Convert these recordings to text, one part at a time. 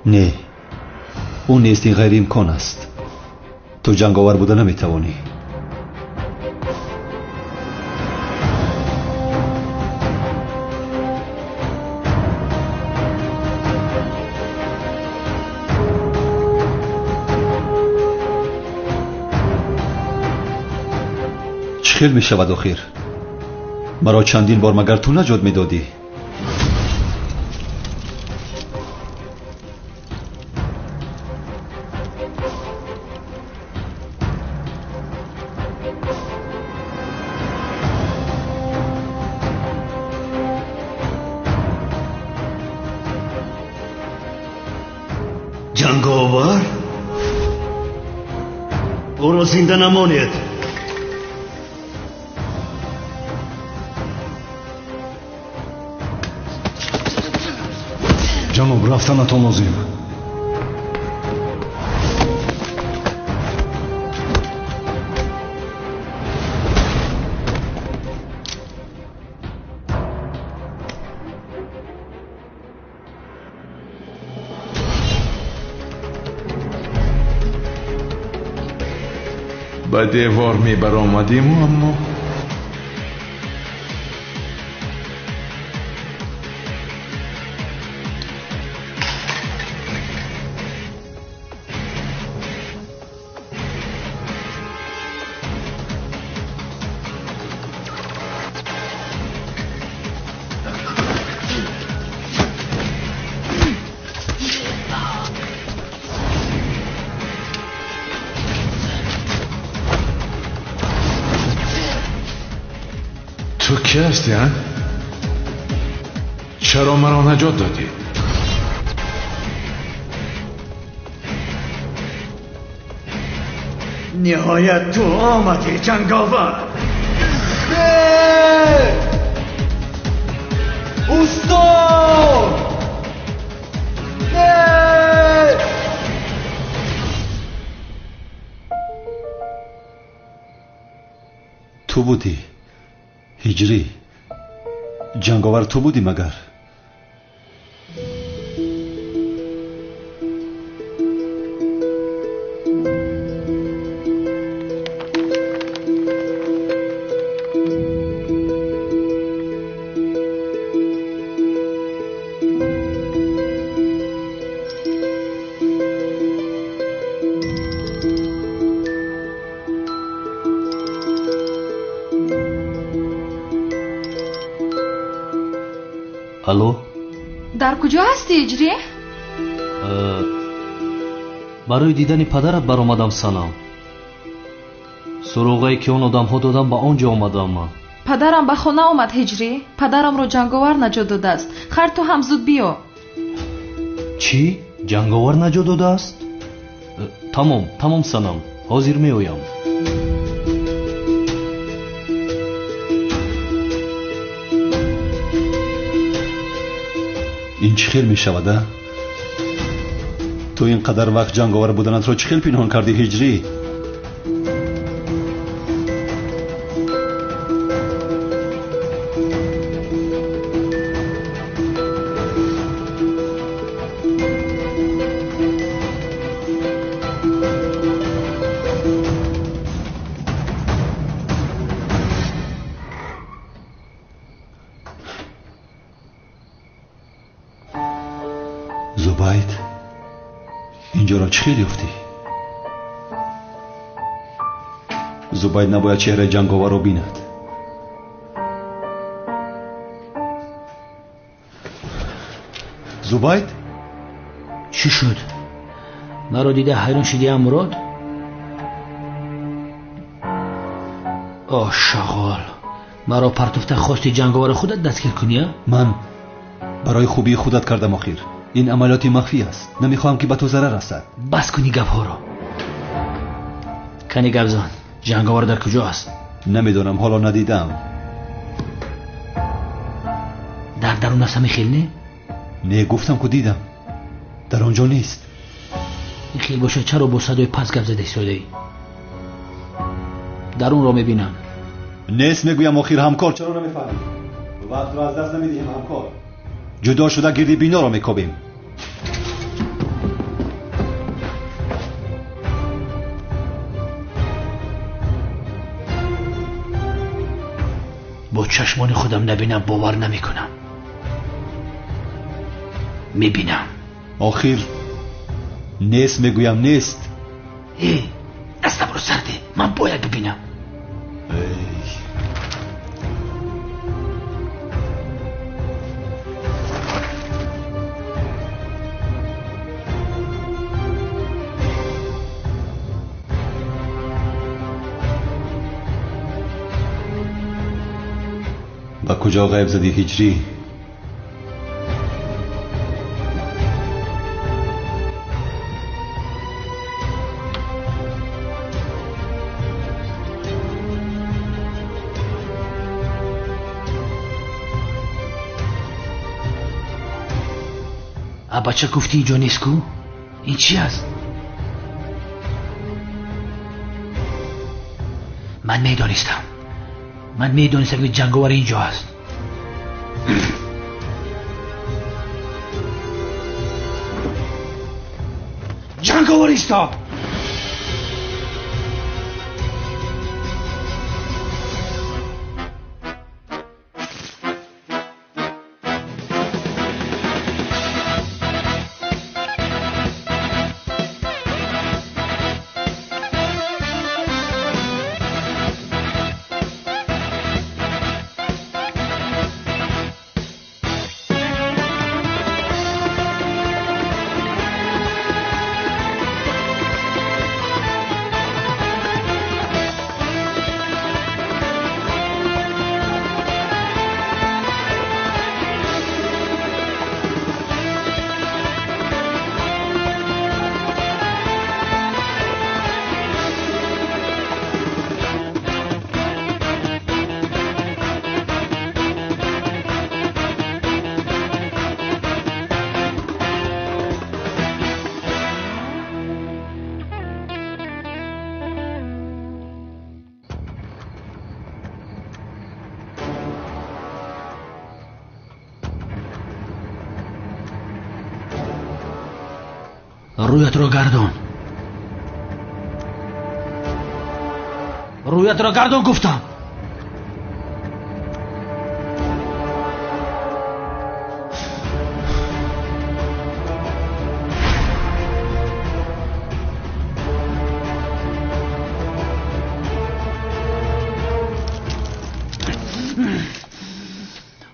نه، اون نیست، این غیر امکان است. تو جنگاور بوده نمیتوانی. چه می شود آخر؟ مرا چندین بار مگر تو نجات میدادی؟ جنگاور؟ او را زنده نمانید. جناب رفتنتان لازم. به دیوار می برآمدیم اما تو کی هستی ها؟ چرا مرا نجات دادی؟ نهایت تو آمدی جنگاور. استاد! تو بودی هجری؟ جنگاور تو بودی مگر؟ الو؟ در کجا هستی اجری؟ برای دیدن پدرت برآمدم. سلام. سراغی که اون آدم ها دادم با آنجا آمدم من. پدرم به خانه آمد هجری. پدرم رو جنگاور نجات داده است. خیر تو هم زود بیا. چی؟ جنگاور نجات داده است؟ تمام سلام. حاضر می آیم. این چه خیل می شود؟ تو اینقدر وقت جنگاور بودنت را چه خیل پنهان کردی هجری؟ زبید اینجا را چه خیلی افتی؟ زبید نباید چهره جنگاور را بیند. زبید؟ چی شد؟ مرا دیده حیران شدی مراد؟ آه شغال، مرا پرتفته خواستی جنگاور خودت دستگیر کنی؟ من برای خوبی خودت کردم آخر. این عملیات مخفی است. نمیخواهم که به تو ضرر رسد. بس کنی گپ ها را. کنی گپ زن. جنگاور در کجا است؟ نمیدونم، حالا ندیدم. در درون است خیل نه؟ نه گفتم که دیدم. در آنجا نیست. این خیل باشه چرا با صدای پس گپ زده ایستاده ای؟ درون را میبینم. نیست میگویم آخر همکار. چرا نمیفهمی؟ وقت را از دست نمیدیم همکار. جدا شده گردی بینا را میکوبیم. با چشمان خودم نبینم باور نمیکنم. میبینم. آخر نیست میگویم نیست. دست برو سرده، من باید ببینم. با کجا غیب زدی هجری؟ بچه گفتی اینجا نیست کو؟ این چی است؟ من میدانستم که جنگاور اینجا است. جنگاور ایستا! رویت رو گردان گفتم.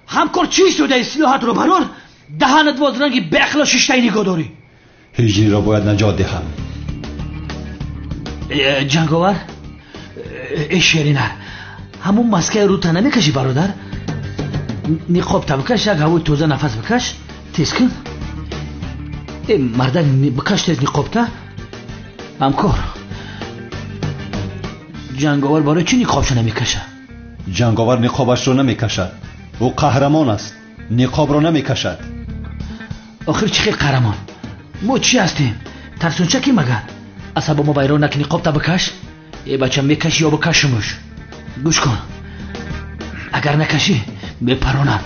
همکار چی شده اصلاحات رو برار؟ دهنت باز رنگی بخلا ششتایی نگاه داری. هجری را باید نجات دهم. جنگاور شیرینه همون مسکه رو تنه نکشی برادر. نقاب تا بکش، یک هوای توزه نفس بکش. تیز کن مردک، بکش تیز نقاب تا. همکار جنگاور برای چی نقابش نمیکشه؟ جنگاور نقابش رو نمیکشد. او قهرمان است، نقاب رو نمیکشد. آخر چی قهرمان؟ ما چی هستیم؟ ترسونچه کی مگه؟ اصابا ما بیرون نکنی نقاب تا بکش. ای بچه میکشی یا بکشمش. گوش کن، اگر نکشی بپرونم.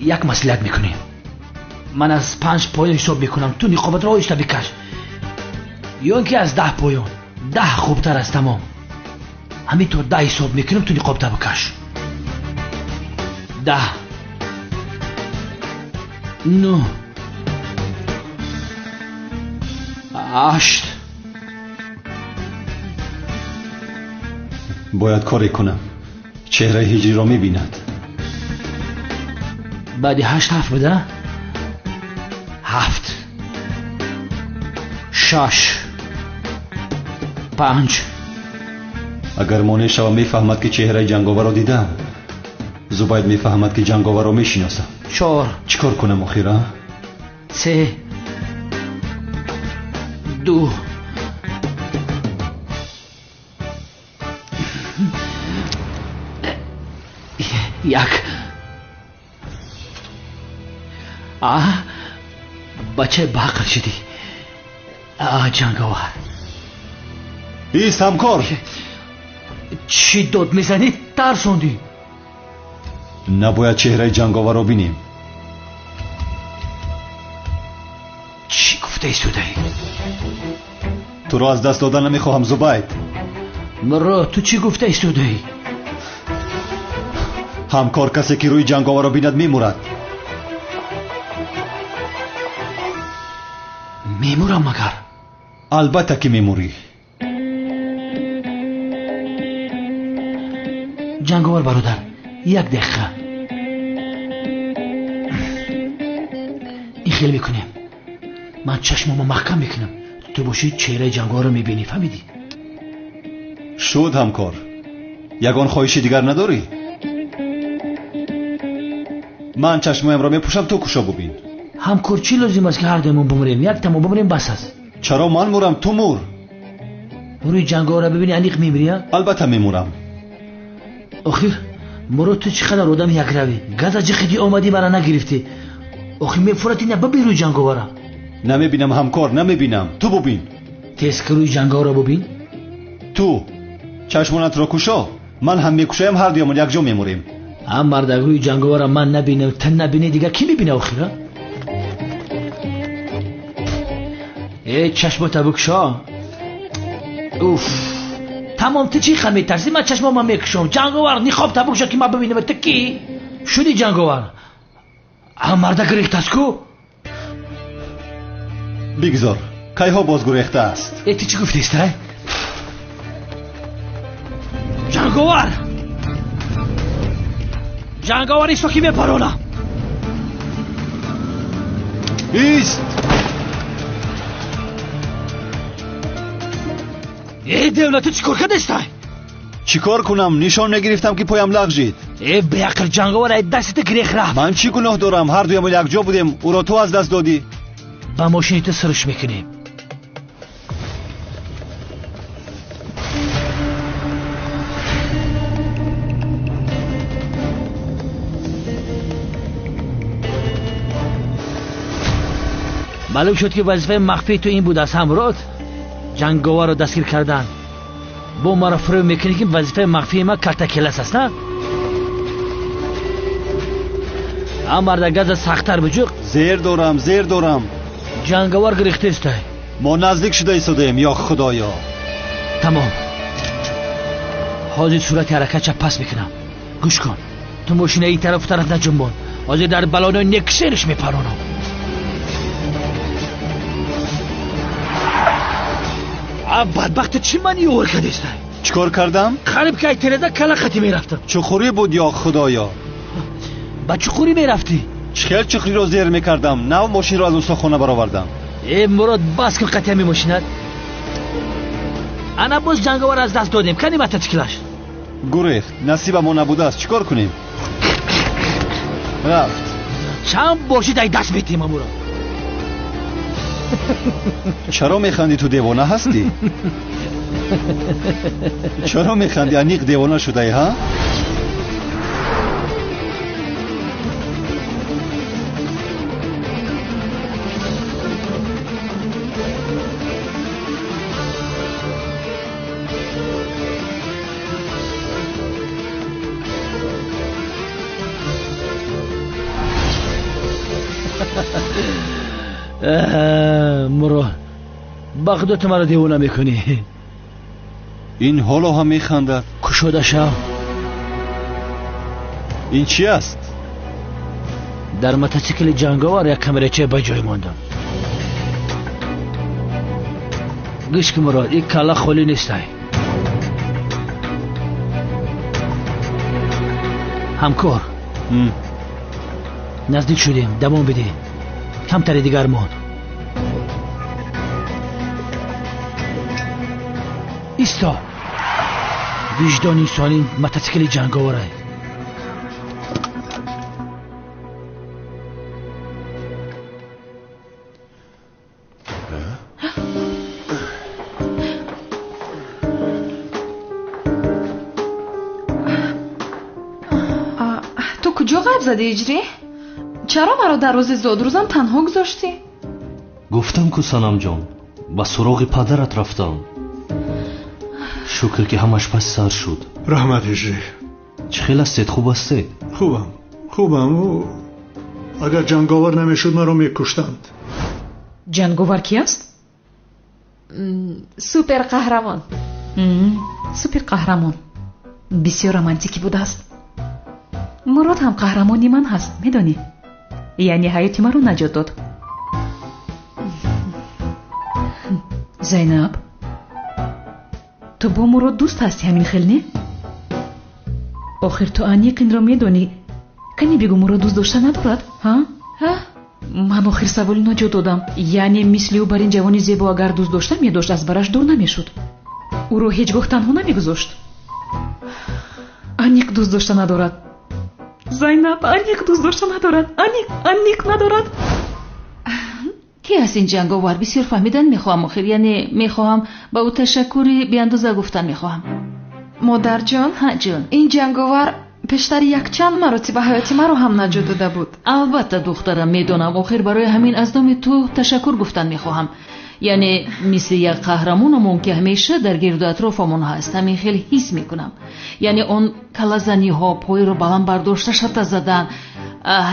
یک مصلحت میکنیم. من از 5 پایان حساب میکنم، تو نقابت را آیسته بکش. یا اینکه از 10 پایان، 10 خوبتر از تمام. همینطور 10 حساب میکنم، تو نقاب تا بکش. 10 9 8. باید کاری کنم. چهره هجری را میبیند. بعد 8 7 بده. 7 6 5. اگر مانع شوم میفهمد که چهره جنگاور را دیدم. زباید میفهمد که جنگاور را میشناسم. 4. چیکار کنم آخیرا؟ 3 2 1. بچه باقر شدی. جنگاور ایست همکار. چی داد میزنی؟ ترسوندی. نباید چهره جنگاور را بینیم. چی گفته ایستوده ای؟ تو را از دست دادن نمیخواهم زبید. مرا تو چی گفته ایستوده ای؟ همکار کسی که روی جنگاور را بیند میمورد. میمورم مگر؟ البته که میموری. جنگاور برادر، یک دقیقه این خیلی میکنیم. من چشممو محکم میکنم، تو باشی چهره جنگاور رو میبینی. فهمیدی؟ شد همکار. یگان خواهشی دیگر نداری؟ من چشمایم را میپوشم، تو کوشا ببین. همکار چی لازم است که هر دومون بمریم؟ یک تمام بمریم بس است. چرا من مورم تو مور؟ روی جنگاور رو ببینی انیق میمیری؟ البته میمورم. آخیر مرا تو چقدر آدم یک روی گز از خیلی آمدی مرا نگرفتی. آخیر میفورتی نه ببین روی جنگاور. نمیبینم همکار، نمیبینم. تو ببین. تیز که روی جنگاور رو ببین. تو چشمانت را کوشا، من هم میکوشایم، هر دویمون یک جا میموریم. هم مردک روی جنگاور من نبینه تن نبینه دیگه کی میبینه آخیره؟ ای چشمت بکشا. اوف تمام تو چی خمی ترسی؟ من چشمم من میکشم. جنگاور نیخواب تا بکشا که من ببینم تو کی شدی جنگاور. هم مردک ریخت است کو؟ بگذار کی ها باز گریخته است. ای تو چی گفتی است؟ جنگاور جنگاور ایستو که میپرونم. ایست. ای دولت چی کار کرده است؟ چیکار کنم؟ نشان نگرفتم که پایم لغزید. ای بیعقل جنگاور ای دستت گریخ رفت. من چی گناه دارم؟ هر دویمون یک جا بودیم، او را تو از دست دادی. با ماشینت سرش میکنیم. معلوم شد که وظیفه مخفی تو این بود است همراه. جنگاور رو دستگیر کردن. با ما را فرو میکنی که وظیفه مخفی ما کرتکلس است نه؟ هم مردگز سختر بجوق. زیر دارم. جنگاور گریخته است. ما نزدیک شده ایستادیم. یا خدایا. تمام. حاضر صورت حرکت چپ پس میکنم. گوش کن. تو ماشین این طرف نجنبان. حاضر در بلانو نکسرش میپرونم. بدبخت چی منی اور کرده است؟ چیکار کردم؟ خراب که ایترده کلا خطی میرفتم. چخوری بود یا خدایا. با چخوری میرفتی؟ چخیر چخری رو زیر میکردم. نه ماشین رو از اون خونه برآوردم. ای مراد بس کن قطعه می ماشینت. انا باز جنگاور از دست دادیم. کنیم حتی چکلش گریخت. نصیب ما نبوده است. چیکار کنیم؟ رفت. چند باشید ای دست بیتیم مراد. چرا میخندی؟ تو دیوانه هستی؟ چرا میخندی؟ انیق دیوانه شده ای ها؟ مرو بخدت مرا دیوانه میکنی. این حالا هم میخندد. کشاده شو. این چی است؟ در موتورسیکل جنگاور یک کمرچه به جای ماندم. گوش که مراد این کلا خالی نیست. همکار نزدیک شدیم. دمان بده. کمتر دیگر مان. ایستا. وجدان انسانی موتورسیکل جنگاور است. تو کجا غیب زدی اجری؟ چرا مرا در روز زادروزم تنها گذاشتی؟ گفتم که سنم جان با سراغ پدرت رفتم. شکر که همش پس سر شد. رحمت اجری. چه خیلی هستید؟ خوب هستید؟ خوبم و اگر جنگاور نمیشد مرا میکشتند. جنگاور کی است؟ سوپر قهرمان. سوپر قهرمان بسیار رومانتیکی بوده است. مراد هم قهرمانی من هست، میدونی؟ یعنی حیات من رو نجات داد. زینب، تو با مراد دوست هستی همین خیلی نه؟ آخر تو انیق این رو میدونی. کنی بگو مراد دوست داشته ندارد؟ ها؟ من آخر سوالی نجات دادم. یعنی مثل او بر این جوانی زیبا اگر دوست داشته میداشت از برش دور نمیشد، او رو هیچگاه تنها نمیگذاشت. انیق دوست داشته ندارد. زینب، انیق دوست داشته ندارد. انیق ندارد. کی از این جنگاور بسیار فهمیدن میخواهم آخر. یعنی میخواهم با او تشکری بی اندازه گفتن میخواهم. مادر جان، ها جان، این جنگاور پیشتر یک چند مراتب حیاتی من رو هم نجات داده بود. البته دخترم، میدونم آخر برای همین از نام تو تشکر گفتن میخواهم. یعنی مثل یک قهرمانمون که همیشه در گرد و اطرافمون هست همین خیلی حس میکنم. یعنی اون کلازنی ها پای رو بلند برداشته شده زدن،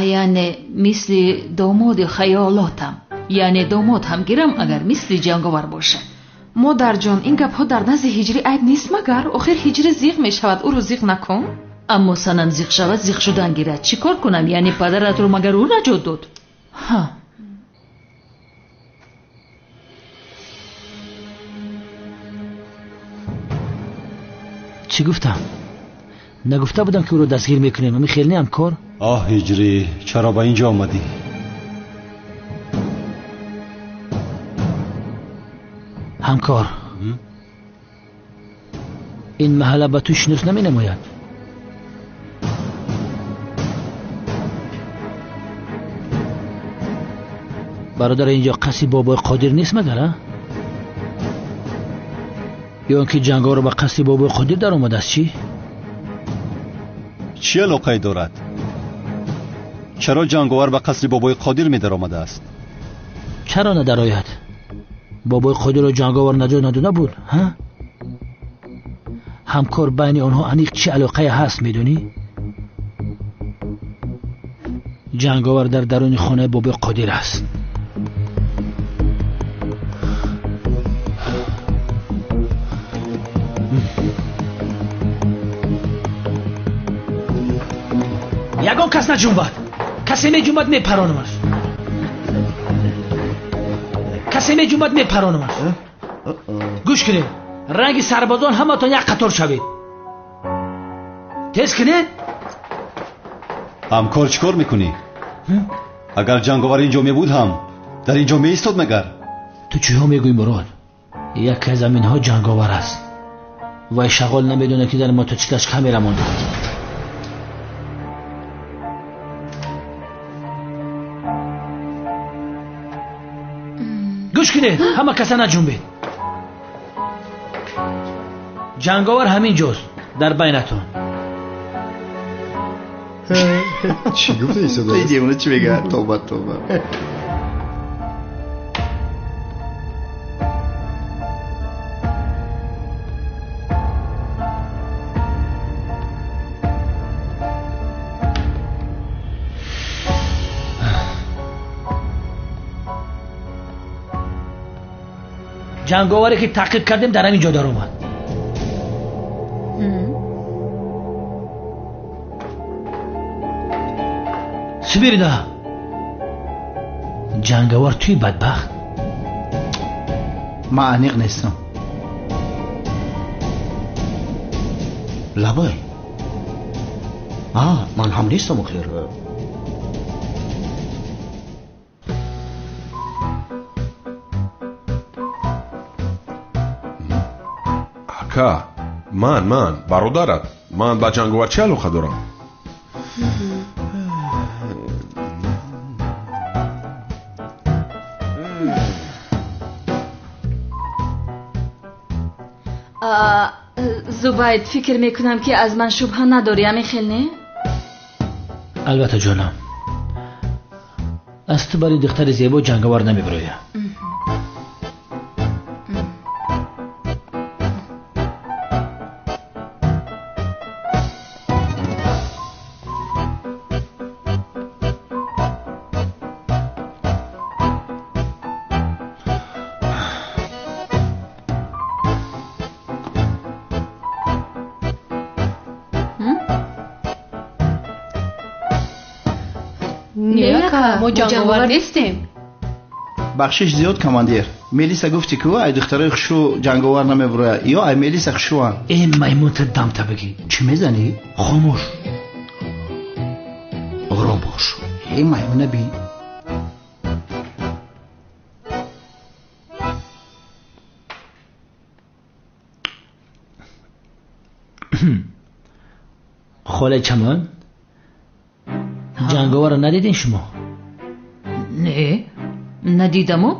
یعنی مثل داماد خیالاتم. یعنی داماد هم گیرم اگر مثل جنگاور باشه. مادر جان، این گپ ها در نزد هجری عیب نیست مگر؟ آخر هجری زیغ میشود، او رو زیغ نکن. اما سنن زیغ شود زیغ شدن گیرد. چی کار کنم؟ یعنی پدرت رو مگر او نجات داد؟ ها، چی گفتم؟ نگفته بودم که او رو دستگیر میکنیم؟ همین خیلی هم کار. هجری، چرا با اینجا آمدی؟ همکار، این محله با تو شنوس نمی نماید. برادر اینجا قصی بابای قادر نیست مگر؟ یا اینکه جنگا رو با قصی بابای قادر در آمده است؟ چی علاقه دارد؟ چرا جنگاور به قصر بابای قادر می در آمده است؟ چرا ندر آید؟ بابای قادر و جنگاور نجات نداده بود؟ ها؟ همکار، بین آنها انیق چی علاقه هست میدونی؟ جنگاور در درون خانه بابای قادر است. یگان کس نجنبد. کسی می جنبد می پرانمش. کسی می جنبد می پرانمش. گوش کنید، رنگ سربازان همه تا یک قطار شوید. تیز کنید. همکار چیکار میکنی؟ اگر جنگاور اینجا می بود هم در اینجا می ایستاد مگر؟ تو چی ها میگوی مراد؟ یک از زمین ها جنگاور است و شغال نمیدونه که در موتورسیکلش کامیرا مونده. گوش کنید، همه کسا نجنبید. جنگاور همین جاست در بینتون. چی گفته این صدا؟ این دیوانه چی بگه؟ توبه توبه. جنگاوری که تعقیب کردیم در همین جا در اومد. سبیرده جنگاور توی بدبخت. من انیق نیستم. لبای من هم نیستم اخیر. اکا، من برادرت، من با جنگاور چه علاقه دارم؟ زبید، فکر میکنم که از من شبهه نداری همین خیلی نه؟ البته جانم، از تو برای دختر زیبا جنگاور نمیبرایم. نه ما جنگاور نیستیم. بخشش زیاد کماندیر. ملیسا گفتی که ای دخترای خشرو جنگاور نمیبره یا ای ملیسا خشروان. این میمون دم تا بگی چی میزنی؟ خاموش آرام باش. این میمون نبین. خاله چمان جنگاور رو ندیدین شما؟ نه ندیدمو،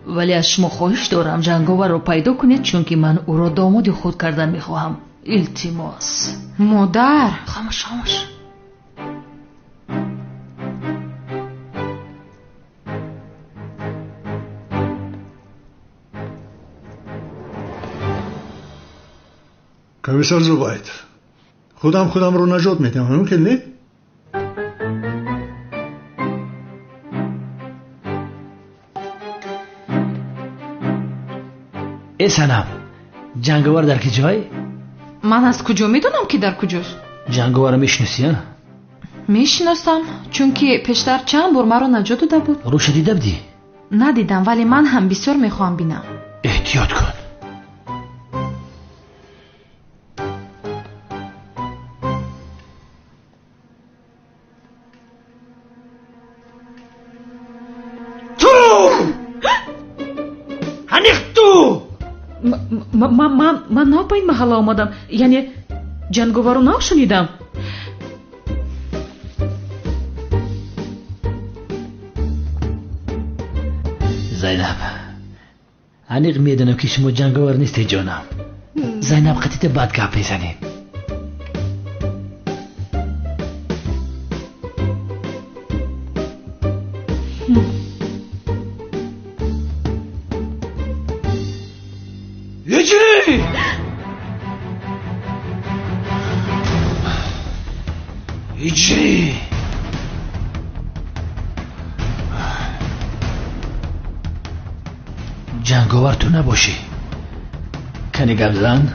ولی از شما خواهش دارم جنگاور رو پیدا کنید، چون که من او را داماد خود کردن میخواهم. التماس. مادر خاموش. کمیسر زوباید خودم رو نجات میدم، ممکن نه؟ ای سنم جنگاور در که جای؟ من از کجا میدونم که در کجاست؟ جنگاور رو میشناسی ها؟ میشناسم، چون که پیشتر چند بار مرا نجات داده بود. روش دیده بودی؟ ندیدم، ولی من هم بسیار میخوام بینم. احتیاط کن. من نه به این محل آمدم، یعنی جنگاور رو نشنیدم. زینب انیق میدونم که شما جنگاور نیستی جانم. زینب قطیت بد گپ میزنی. هجری جنگاور تو نباشی. کنی گپ زن.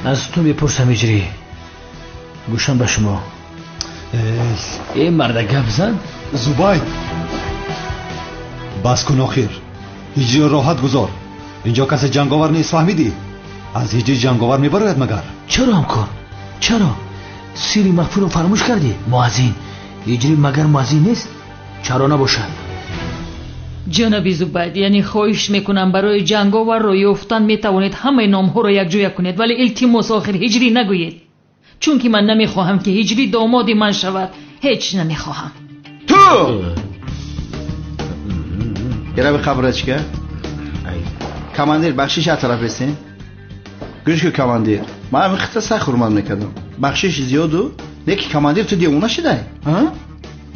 از تو میپرسم هجری، گوشم به شما. این مرد گپ زن. زوباید بس کن آخر. هجری رو راحت گذار. اینجا کسی جنگاور نیست، فهمیدی؟ از هجری جنگاور میبرد مگر؟ چرا هم کن؟ چرا؟ سیری مخفی رو فراموش کردی؟ مؤذن هجری مگر مؤذن نیست؟ چرا نباشد؟ جناب زوباید، یعنی خواهش میکنم برای جنگاور رو یافتن میتوانید همه نام ها رو یکجا کنید، ولی التماس آخر هجری نگویید، چون که من نمیخواهم که هجری داماد من شود. هیچ نمیخواهم. تو یه به خبرت چیه؟ کماندیر بخشش از طرف بستین؟ گوش که کماندیر من همین خطه سخت خورمان میکردم. بخشش زیادو نیکی کماندیر تو دیوونه شده ها؟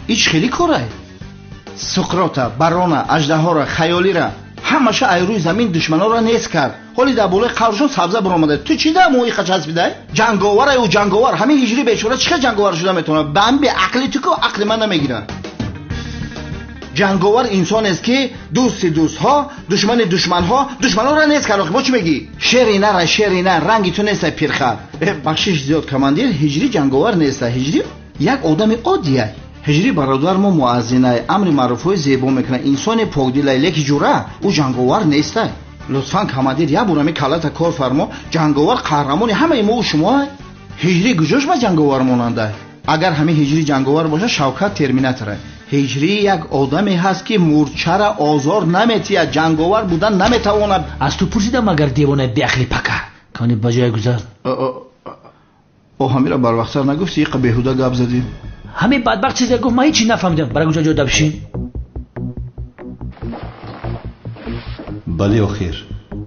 ایچ خیلی کاره. سقراط، برانه، اژدها را، خیالی را همشه ای روی زمین دشمنا را نیست کرد. حالی در بالای قبرشون سبزه برآمده. تو چی در موی خچ بیده؟ جنگاور او جنگاور همین هجری بیچاره چه جنگاور شده میتونه؟ بم به عقلی تو که عقل من نمیگیره. جنگاور انسان است که دوست ها، دشمن ها را نیست کرد. ما چی میگی؟ شری نه رنگی تو نیست پیرخر. بخشش زیاد کماندیر هجری جنگاور نیست. هجری یک آدم عادیه. هجری برادر ما مؤذنه، امر معروف های زیبا میکنه، انسان پاکدل لیک جوره. او جنگاور نیست. لطفاً کماندیر یا برام کلات کار فرما. جنگاور قهرمان همه ما و شما. هجری گجاش ما جنگاور ماننده. اگر همه هجری جنگاور باشه شوکت ترمیناتوره. هجری یک آدمی هست که مورچه را آزار نمیتیه. جنگاور بودن نمیتواند. از تو پرسیدم اگر دیوانه بی عقلی پکه کنی بجای گذار. همین را بر وقت سر نگفتی؟ یک بیهوده گپ زدی. همین بدبخت چیزی گفت ما هیچی نفهمیدم. برای کجا جدا بشین؟ بله آخر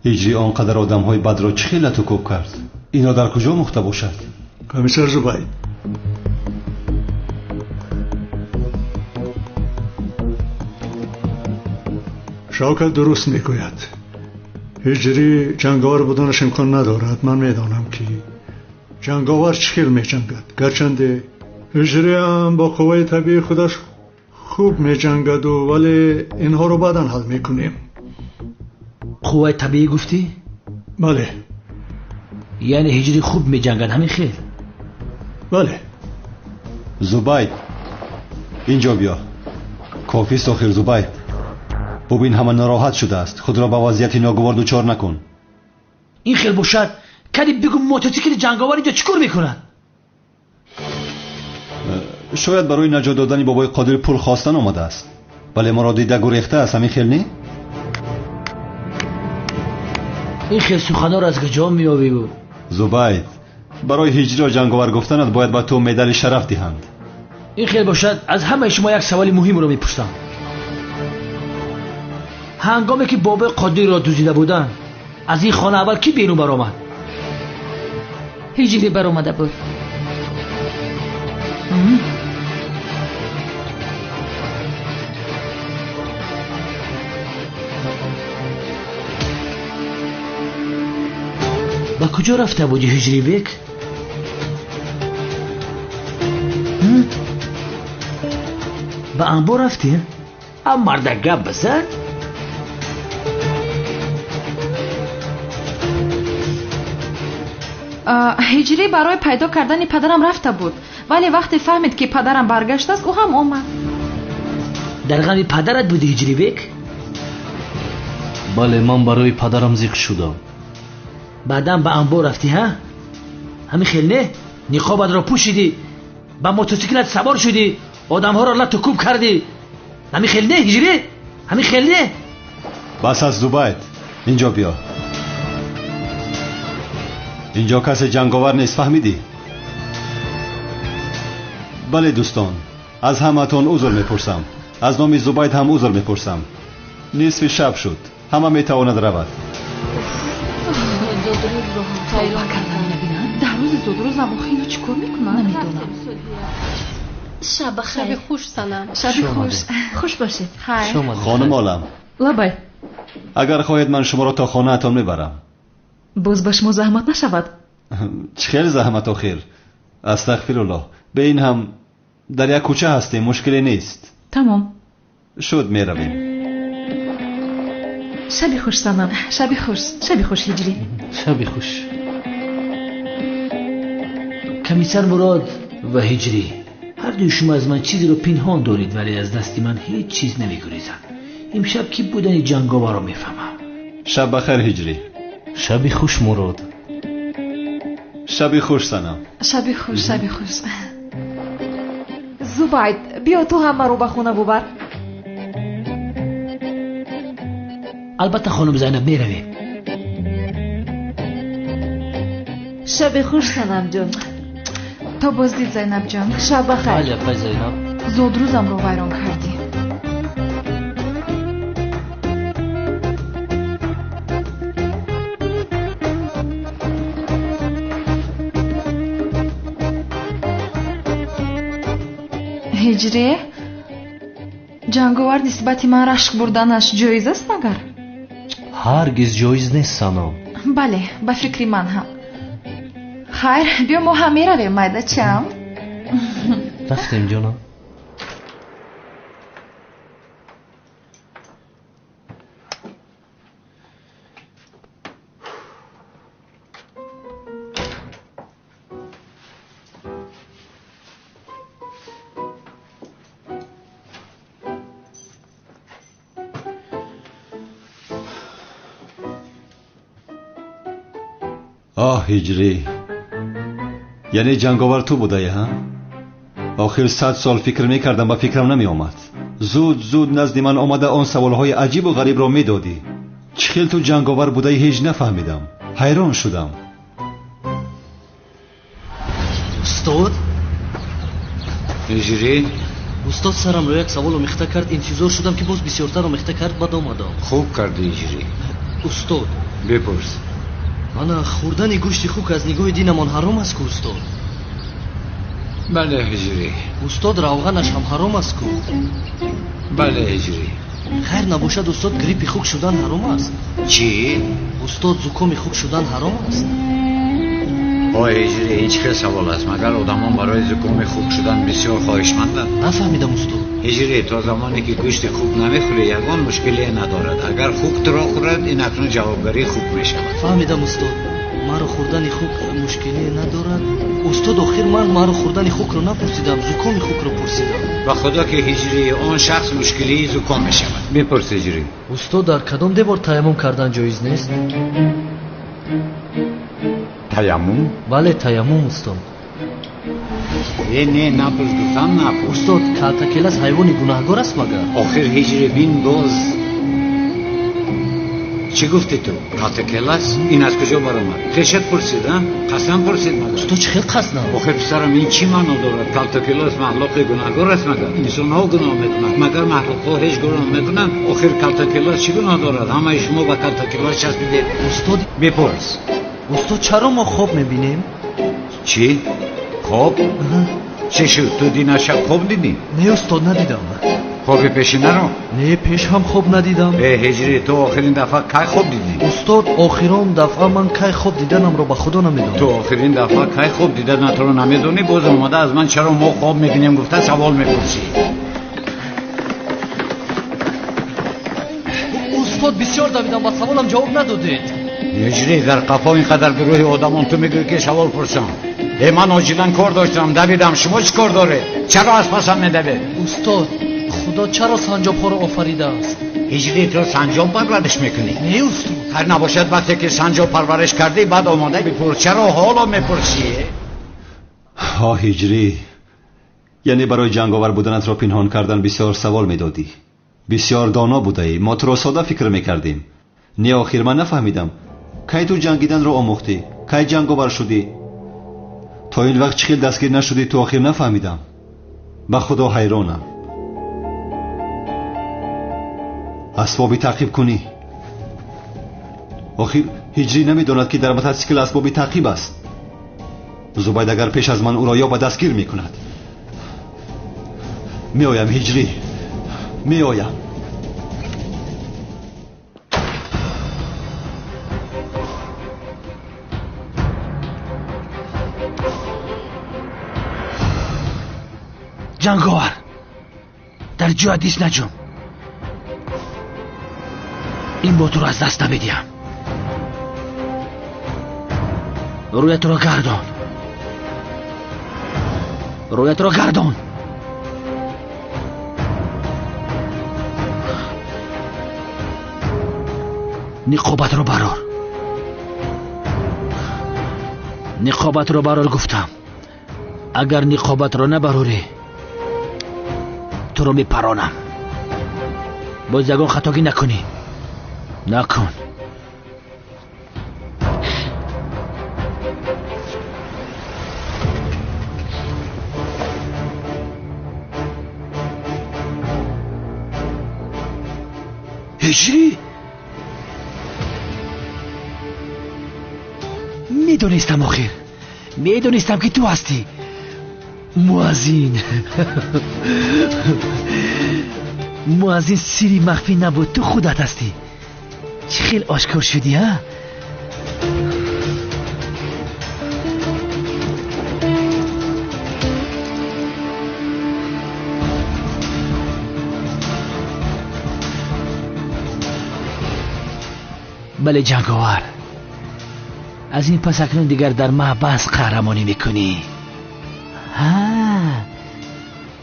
هجری آنقدر آدم های بد را چه خیلت و کوب کرد؟ اینا در کجا مخته باشد؟ کمیسر زوباید شوکت درست میگوید. هجری جنگاور بودنش امکان ندارد. من میدانم که جنگاور چخیل میجنگد، گرچنده هجری هم با قوای طبیعی خودش خوب میجنگد ولی اینها رو بعداً حل میکنیم. قوای طبیعی گفتی؟ بله. یعنی هجری خوب میجنگد همین خیل؟ بله. زبید اینجا بیا. کافی است آخر زبید. ببین همه ناراحت شده است. خود را به وضعیت ناگوار دچار نکن. این خیلی باشد کدی بگو موتورسیکل جنگاور اینجا چیکار میکنن؟ شاید برای نجات دادن بابای قادر پول خواستن آمده است. ولی ما را دیده گریخته است. همین خیل نی؟ این خیلی سخنها را از کجا میابی بود؟ زبید برای هجری را جنگاور گفتنت باید به تو مدال شرف دهند. این خیلی باشد از همه شما یک سوال مهم رو میپرسم. هنگامی که بابای قادر را دزدیده بودن از این خانه اول کی بیرون برآمد؟ هجری برآمده بود. با کجا رفته بودی هجری بیک؟ با انبار رفتی؟ ام مرد گپ بزن؟ هجری برای پیدا کردن پدرم رفته بود ولی وقتی فهمید که پدرم برگشت است او هم آمد. در غم پدرت بودی هجری بیک؟ بله من برای پدرم زیق شدم. بعدم به انبار رفتی ها؟ همین خیلی نه؟ نقابت را پوشیدی با موتورسیکلت سوار شدی آدم ها را لط و کوب کردی. همین خیلی نه هجری؟ همین خیلی نه؟ بس از زبید اینجا بیا. اینجا کسی جنگاور نیست فهمیدی؟ بله دوستان از همتون عذر میپرسم. از نام زبید هم عذر میپرسم. نصف شب شد. همه میتواند رود. در روز زودروز نماخی چیکار میکنن؟ نمیدونم. شب خیر. شب خوش سلام. شب خوش. خوش باشید. خیر. خانم عالم لبای اگر خواهید من شما را تا خانه اتان میبرم. باز به شما زحمت نشود. خیلی زحمت آخر. استغفرالله. به این هم در یک کوچه هستیم مشکلی نیست. تمام شد میرویم. شبی خوش سنم. شبی خوش. شبی خوش هجری. شبی خوش. کمیسر مراد و هجری هر دوی شما از من چیزی رو پنهان دارید ولی از دست من هیچ چیز نمیگریزن. امشب کی بودن جنگاور رو میفهمم. شب بخیر هجری. شبی خوش مراد. شبی خوش سنم. شبی خوش. شبی خوش. زبید بیا تو هم رو به خونه ببر. البته خانم زینب میرویم. شب خوش سنم جان. تا بازدید زینب جان. شب بخیر. عجب زینب. زودروزم رو ویران کردی. هجری جنگاور نسبتی من رشک بردنش جایز است مگر؟ هرگز جایز نیست سنم. بله به فکری من هم. خیر بیا ما هم میرویم مایده چم. رفتیم جانم. آه هجری یعنی جنگاور تو بوده ها؟ آخر 100 سال فکر میکردم و فکرم نمی آمد. زود نزد من آمده آن سوالهای عجیب و غریب را میدادی. چخیل تو جنگاور بوده هیچ نفهمیدم. حیران شدم. استاد هجری استاد سرم رو یک سوال مخته کرد. انتظار شدم که باز بسیارتر رو مخته کرد بعد آمدم. خوب کردی هجری. استاد بپرس. انا خوردن گوشت خوک از نگاه دینمان حرام است که استاد؟ بله هجری. استاد روغنش هم حرام است که؟ بله هجری. خیر نباشد استاد گریپ خوک شدن حرام است؟ چی؟ استاد زکام خوک شدن حرام است؟ آی هجری این چه سوال است؟ مگر آدمان برای زکام خوک شدن بسیار خواهشمندند؟ نفهمیدم استاد. هجری تا زمانی که گوشت خوک نمیخوری یگان مشکلی ندارد. اگر خوک تو را خورد این اکنون جوابگری خوک میشود. فهمیدم استاد. маро хурдани хук мушкилие надорад? устод охир ман маро хурдани хукро напурсидам, зукоми хукро пурсидам. ба худо ки ҳиҷри он шахс мушкилии зуком мешавад. бипурс ҳиҷри. устод дар кадом девор таяммум кардан ҷоиз нест? таяммум? бале, таяммум устод. не напурс гуфтам напурс. устод, калтакелас ҳайвони гунаҳгор аст магар? охир ҳиҷри бин боз чӣ гуфти ту? калтакелас? ин аз куҷо баромад? хешат пурсид? қасам пурсид магар? устод чӣ хел қаснам? охир писарам ин чӣ маъно дорад? калтакелас маҳлуқи гунаҳгор аст магар? инсонҳо гуноҳ мекунанд, магар маҳлуқҳо ҳеҷ гуноҳ мекунанд? охир калтакелас чӣ гуноҳ дорад? ҳамаи шумо ба калтакелас часпидед. устод, бипурс. устод, чаро мо хоб мебинем? чӣ? хоб? чӣ шуд? ту дина шаб хоб дидӣ? не устод, надидам. хоби пешинаро? не, пеш ҳам хоб надидам. ҳиҷри, ту охирин дафъа кай хоб дидӣ? устод, охирон дафъа ман кай хоб диданамро ба худо намедонам. ту охирин дафъа кай хоб диданатро намедонӣ? боз омада аз ман чаро мо хоб мебинем гуфта савол мепурсӣ? устод, бисёр давидам, ба саволам ҷавоб надодед. ҳиҷри, дар қафо ин қадар гурӯҳи одамон ту мегӯӣ ки савол пурсам. ман оҷилан кор доштам, давидам. шумо чӣ кор доред? чаро аз пасам медавед? устод, худо чаро санҷобҳоро офаридааст? ҳиҷри, ту санҷоб парвариш мекунӣ? не устод. ҳар набошад вақте ки санҷоб парвариш кардӣ баъд омода бипурс. чаро ҳоло мепурсӣ? ҳиҷрӣ, яъне барои ҷанговар буданатро пинҳон кардан бисёр савол медодӣ. бисёр доно будаӣ. мо туро сода фикр мекардем. не охир ман нафаҳмидам. кай ту ҷангиданро омӯхтӣ? кай ҷанговар шудӣ? то ин вақт чӣ хел дастгир нашудӣ? ту охир нафаҳмидам. ба худо ҳайронам. асбоби таъқиб кунӣ. охир ҳиҷрӣ намедонад ки дар мотосикл асбоби таъқиб аст. зубайд агар пеш аз ман ӯро ёбад дастгир мекунад. меоям ҳиҷрӣ, меоям. ҷанговар, дар ҷоя дист наҷум. ин ботро аз даст намедиҳам. рӯятро гардон. рӯятро гардон. ниқобатро барор. ниқобатро барор гуфтам. агар ниқобатро набарорӣ, туро мепаронам. боз ягон хатогӣ накунӣ. накун. ҳиҷрӣ, медонистам, охир медонистам ки ту ҳастӣ. муаззин. муаззин сири махфӣ набуд, ту худат ҳастӣ. чӣ хел ошкор шудӣ, а? бале ҷанговар, аз ин пас акнун дигар дар маҳбас қаҳрамонӣ мекунӣ.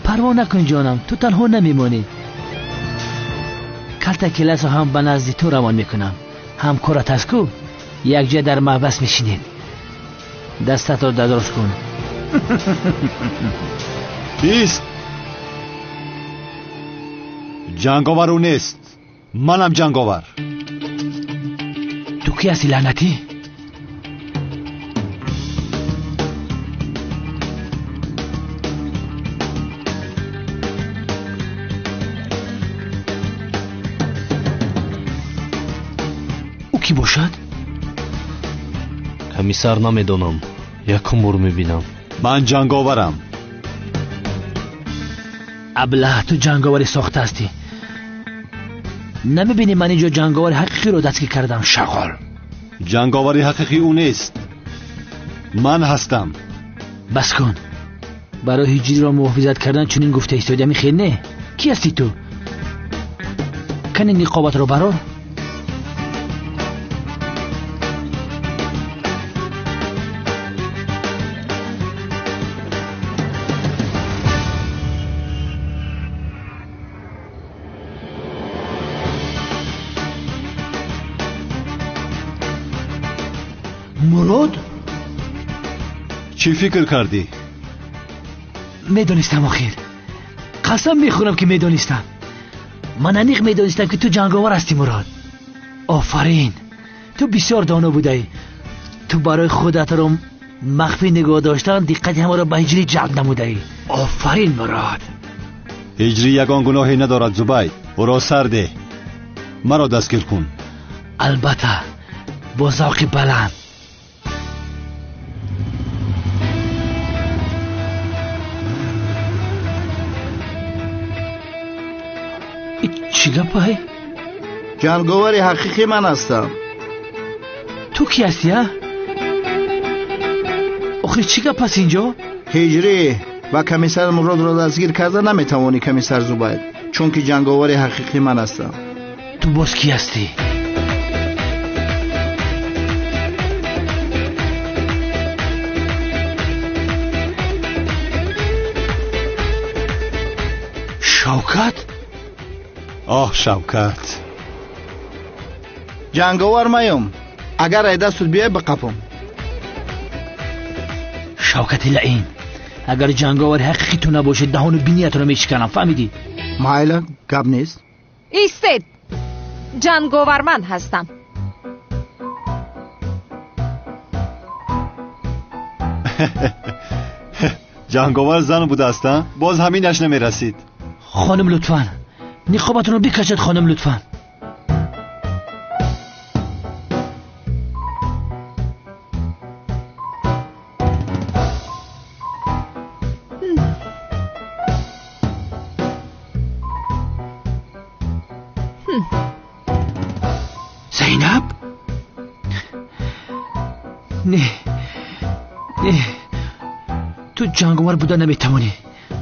парво накун ҷонам, ту танҳо намемонӣ. калтакеласо ҳам ба назди ту равон мекунам. ҳамкорат аст ку, якҷоя дар маҳбас мешинед. дастатро дадроз кун. ист. ҷанговар ӯ нест. манам ҷанговар. ту ки ҳастӣ лаънатӣ? ки бошад? комиссар, намедонам. якум бор мебинам. ман ҷанговарам. аблаҳ, ту ҷанговарӣ сохта ҳастӣ. намебинӣ ман инҷо ҷанговари ҳақиқиро дастгир кардам? шағол. ҷанговари ҳақиқӣ ӯ нест. ман ҳастам. бас кун. барои ҳиҷриро муҳофизат кардан чунин гуфта истодами хел не? ки ҳастӣ ту? кани ниқобатро барор. مراد؟ چی فکر کردی؟ میدونستم آخر. قسم میخورم که میدونستم. من انیق میدونستم که تو جنگاور هستی مراد. آفرین، تو بسیار دانا بودی. تو برای خودت رو مخفی نگاه داشتن دقت همه را به هجری جلب نمودی. آفرین مراد. هجری یگان گناهی ندارد زبید. او را سرده، مرا دستگیر کن. البته با ذوق بلند. چی گپه؟ جنگاوری حقیقی من هستم. تو کی هستی ها؟ آخه چی گپ هست اینجا؟ هجری و کمیسر مراد را دستگیر کرده نمیتوانی کمیسر زبید، چون که جنگاوری حقیقی من هستم. تو باز کی هستی؟ شوکت؟ آه شوکت. جنگاور مایم، اگر ایده سود بیای بقپم. شوکت لعین، اگر جنگاور حقیقی تو نباشه دهان بینیت رو میشکنم، فهمیدی؟ مایلا گپ نیست. ایستید. جنگاور من هستم. جنگاور زن بوده هستن؟ باز همینش نمیرسید. خانم لطفاً نقابتون رو بکشید. خانم لطفاً. زینب؟ نه تو جنگاور بودن نمیتوانی.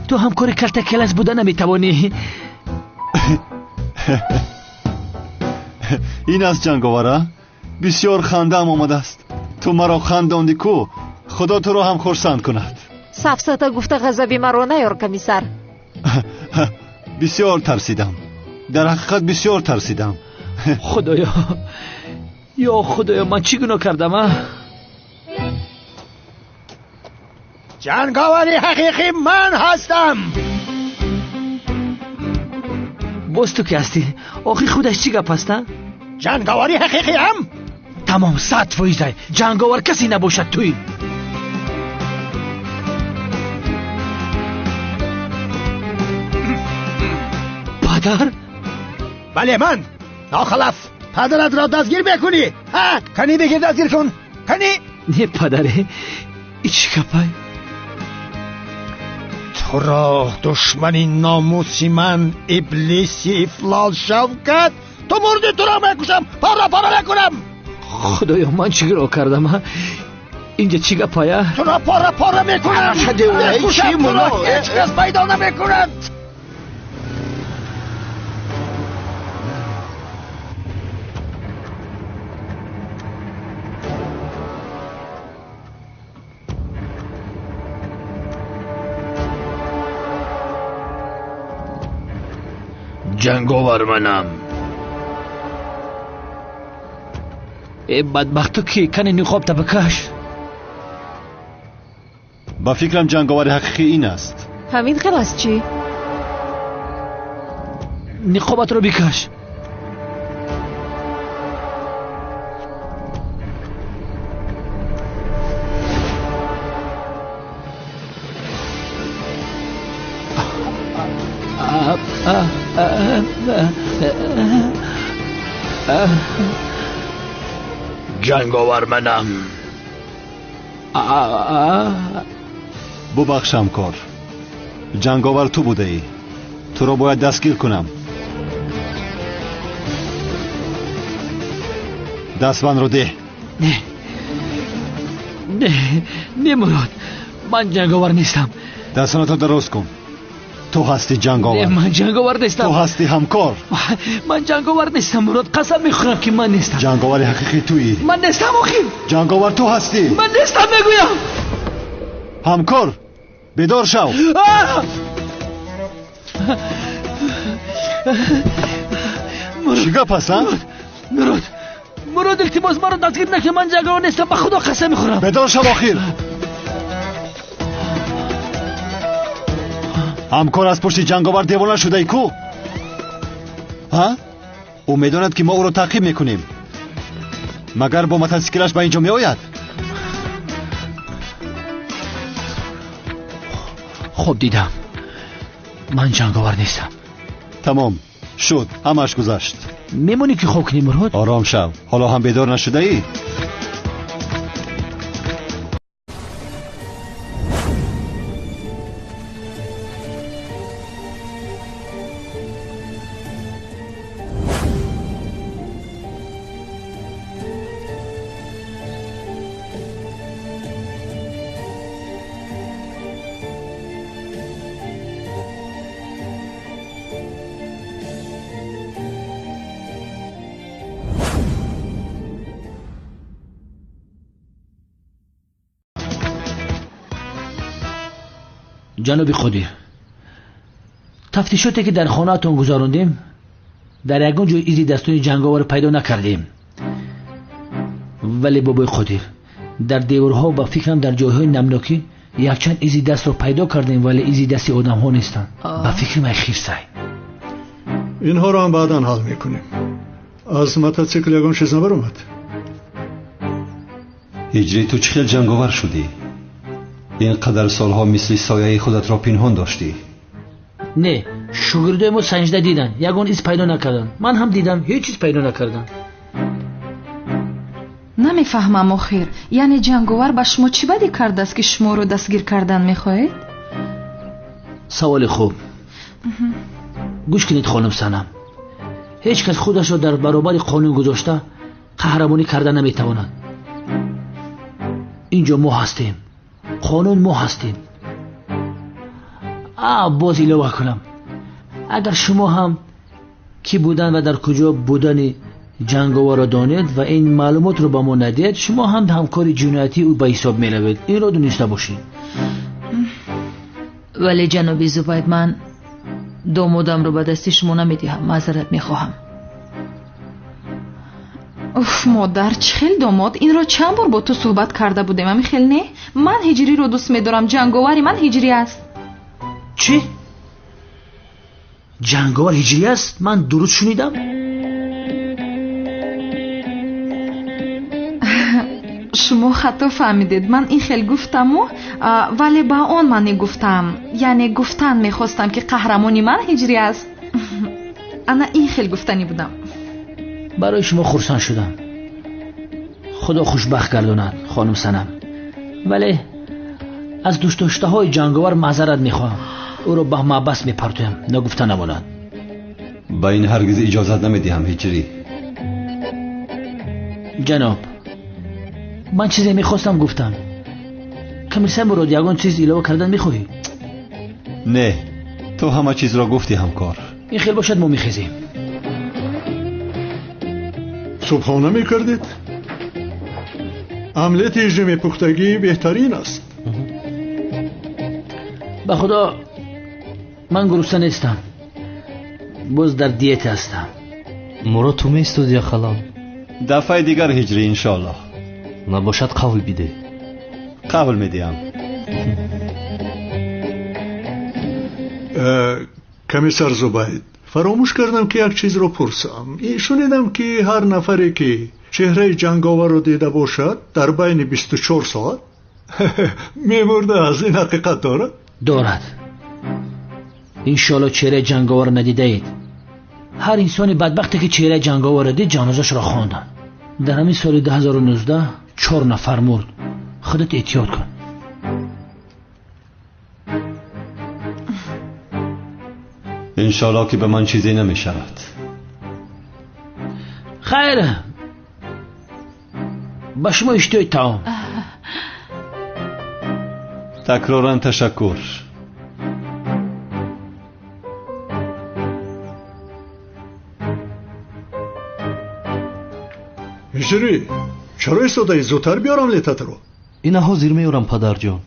تو همکار کلتکلس بودن نمیتوانی. این از جنگاوره بسیار خنده هم آمده است. تو مرا خنداندی کو، خدا تو رو هم خرسند کند. سفسطه گفته غضبی مرا نیار کمیسر. بسیار ترسیدم، در حقیقت بسیار ترسیدم. خدایا، یا خدایا من چی گناه کردم؟ جنگاوری حقیقی من هستم. باز تو که هستی؟ آخی خودش چی گپ هسته؟ جنگاوری حقیقی هم؟ تمام 100% جنگاور کسی نباشد توی. پدر؟ بله من ناخلف پدرت را دستگیر بکنی. ها کنی بگیر دستگیر کن کنی. نه پدره ای چی گپه؟ تو را دشمنی ناموسی من ابلیسی افلال شوکت، تو مردی تو را میکشم، پاره نکنم. خدایا من چی گناه کردم؟ اینجا چی گپه؟ تو را پاره میکنم، میکشم تو را، هیچ کس پیدا نمیکند. جنگاور منم. ای بدبختو که کنی نقاب تا بکش. با فکرم جنگاور حقیقی این است. همین خلاص چی؟ نقابت رو بکش. جنگاور منم. ببخشم کار، جنگاور تو بوده ای. تو را باید دستگیر کنم. دستبند رو ده. نه مراد، من جنگاور نیستم. دستانتو درست کن. تو هستی جنگاور. نه من جنگاور نیستم. تو هستی همکار. من جنگاور نیستم مراد، قسم میخورم که من نیستم. جنگاور حقیقی تویی. من نیستم آخی. جنگاور تو هستی. من نیستم میگویم. همکار بیدار شو. مراد. چی گپ هست؟ مراد مراد التماس مرا دستگیر نکن، من جنگاور نیستم، به خدا قسم میخورم. بدار شو آخر. همکار از پشت جنگاور دیوانه شده ای کو؟ ها؟ او میداند که ما او را تعقیب میکنیم. مگر با موتورسیکلش به اینجا میآید؟ خب دیدم من جنگاور نیستم. تمام شد، همش گذشت. میمونی که خوب کنی مراد؟ آرام شو، حالا هم بیدار نشده ای؟ جناب خدیر، تفتیشاتی که در خانه‌تون گذاروندیم در یگان جای ایزی دستون جنگاور پیدا نکردیم. ولی بابای خدیر، در دیوارها و فکرم در جایهای نمناکی یک چند ایزی دست رو پیدا کردیم، ولی ایزی دستی آدم ها نیستن. به فکر من خیر سعی. اینها رو هم بعداً حل میکنیم. از موتورسیکل یگان چیز نبر اومد. هجری تو چه جنگاور شدی؟ اینقدر سالها مثل سایه خودت را پنهان داشتی؟ نه، شاگردای ما سنجده دیدن، یگان ایز پیدا نکردن. من هم دیدم هیچ چیز پیدا نکردن. نمیفهمم آخر، یعنی جنگاور به شما چی بدی کرده است که شما رو دستگیر کردن میخواهید؟ سوال خوب. گوش کنید خانم سنم، هیچ کس خودش را در برابر قانون گذاشته قهرمانی کردن نمیتواند. اینجا ما هستیم، قانون ما هستیم. باز ایلوه کنم، اگر شما هم کی بودن و در کجا بودن جنگاور را دانید و این معلومات رو به ما ندید، شما هم همکار جنایتی او به حساب می روید. این را دونسته باشید. ولی جناب زبید، من دامادم رو به دستی شما نمیدهم، معذرت میخواهم. اوف مادر، چه خیلی داماد، این را چند بار با تو صحبت کرده بودم. همین خیلی نه، من هجری رو دوست میدارم، جنگاوری من هجری است. چی؟ جنگاور هجری است؟ من درست شنیدم؟ شما خطا فهمیدید، من این خیلی گفتم ولی با آن من گفتم، یعنی گفتن میخواستم که قهرمانی من هجری است. انا این خیلی گفتنی بودم. برای شما خرسان شدم، خدا خوشبخت گرداند خانم سنم. ولی از دوست داشته های جنگاور معذرت میخواهم، او را به محبس میپرتویم، نگفته نماند. با این هرگز اجازت نمیدیم هجری. جناب، من چیزی میخواستم گفتم. کمیسر مراد، یگان چیز ایلوه کردن میخواهی؟ نه، تو همه چیز را گفتی همکار. این خیلی باشد ما میخیزیم. صبحانه میکردید؟ عملت رژیم پختگی بهترین است. به خدا من گرسنه نیستم، باز در دیت هستم. مراد تو میستود یا خلال؟ دفعه دیگر هجری انشالله. نباشد قول بیده. قول میدیم. کمیسر زبید، فراموش کردم که یک چیز رو پرسم. شنیدم که هر نفری که چهره جنگاور رو دیده باشد در بین 24 ساعت میمرده. از این حقیقت دارد؟ دارد. انشالله چهره جنگاور ندیده اید. هر انسانی بدبختی که چهره جنگاور دید جنازش را خواندن. در همین سال 2019 4 نفر مرد. خودت احتیاط کن. انشالله که به من چیزی نمی شود. خیره، با شما اشتهای تعام. تکرارا تشکر. هجری، چرا ایستاده؟ زودتر بیارم لیتت رو. اینها زیر میارم پدر جان.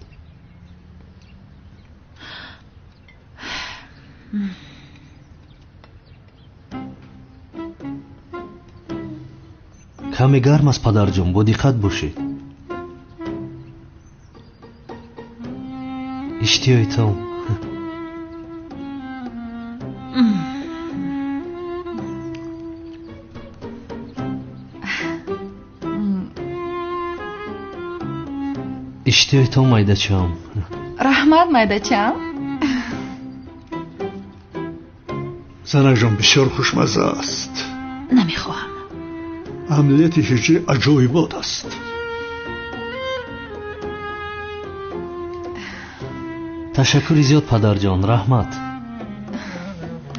کمی گرم است پدر جان، با دقت باشید. اشتیایتم. اشتیایتم مایدacham. رحمت مایدacham. زنک جان بسیار خوشمزه است. نمیخواهم. عملیات هجری عجایبات است. تشکر زیاد پدر جان، رحمت.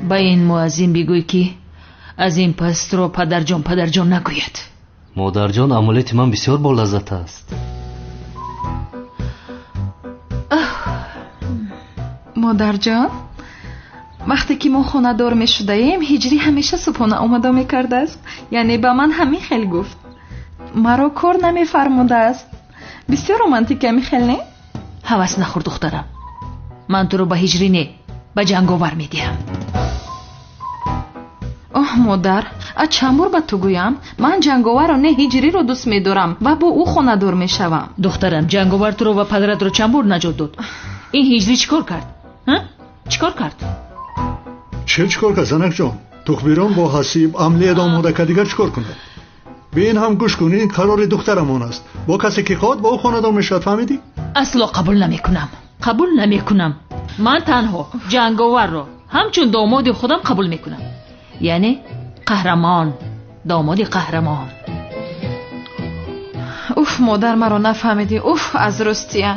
با این مؤذن بگوی که از این پس رو پدر جان نگوید. مادر جان، عملیات من بسیار با لذت است. مادر جان، وقتی که ما خونه دار می شده ایم هجری همیشه صبحانه آماده می کرده است. یعنی به من همین خیلی گفت. مرا کار نمی فرموده است. بسیار رومانتیکه می خیلی نه؟ حواس نخور دخترم. من تو رو به هجری نه، به جنگاور می دیم. اوه مادر، از چند بار به تو گویم من جنگاور رو نه هجری رو دوست می دارم و با او خونه دار می شوم. دخترم، جنگاور تو رو و پدرت رو چند بار نجات داد. این هجری چیکار کرد؟ چیکار کرد؟ چیکار کرد زنک جان؟ تخبیران با حسیب عملیات آماده که دیگر چیکار کنه؟ بین هم گوش کنی، قرار دخترمون است. با کسی که خواد با او خانه دار میشد، فهمیدی؟ اصلا قبول نمیکنم. من تنها جنگاور رو همچون داماد خودم قبول میکنم. یعنی قهرمان، داماد قهرمان. اوف مادر، مرا نفهمیدی. اوف از رستیه.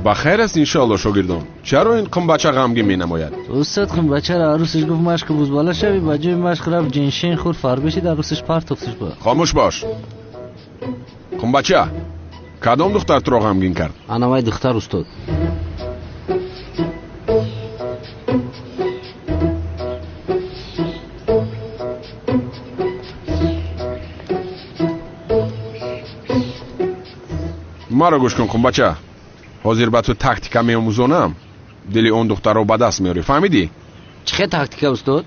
بخیر است انشالله شاگردان. چرا این قنبچه غمگین می نماید؟ استاد قنبچه را عروسش گفت مشق بوزباله شوی، با جای مشق رفت جنشین خورد فربشید عروسش پرتافتش با. خاموش باش. قنبچه، کدام دختر تو را غمگین کرد؟ انوای دختر استاد. مرا گوش کن قنبچه. حاضر به تو تاکتیکا میاموزونم. دلی اون دختر رو به دست میاری، فهمیدی؟ چه تاکتیکا استاد؟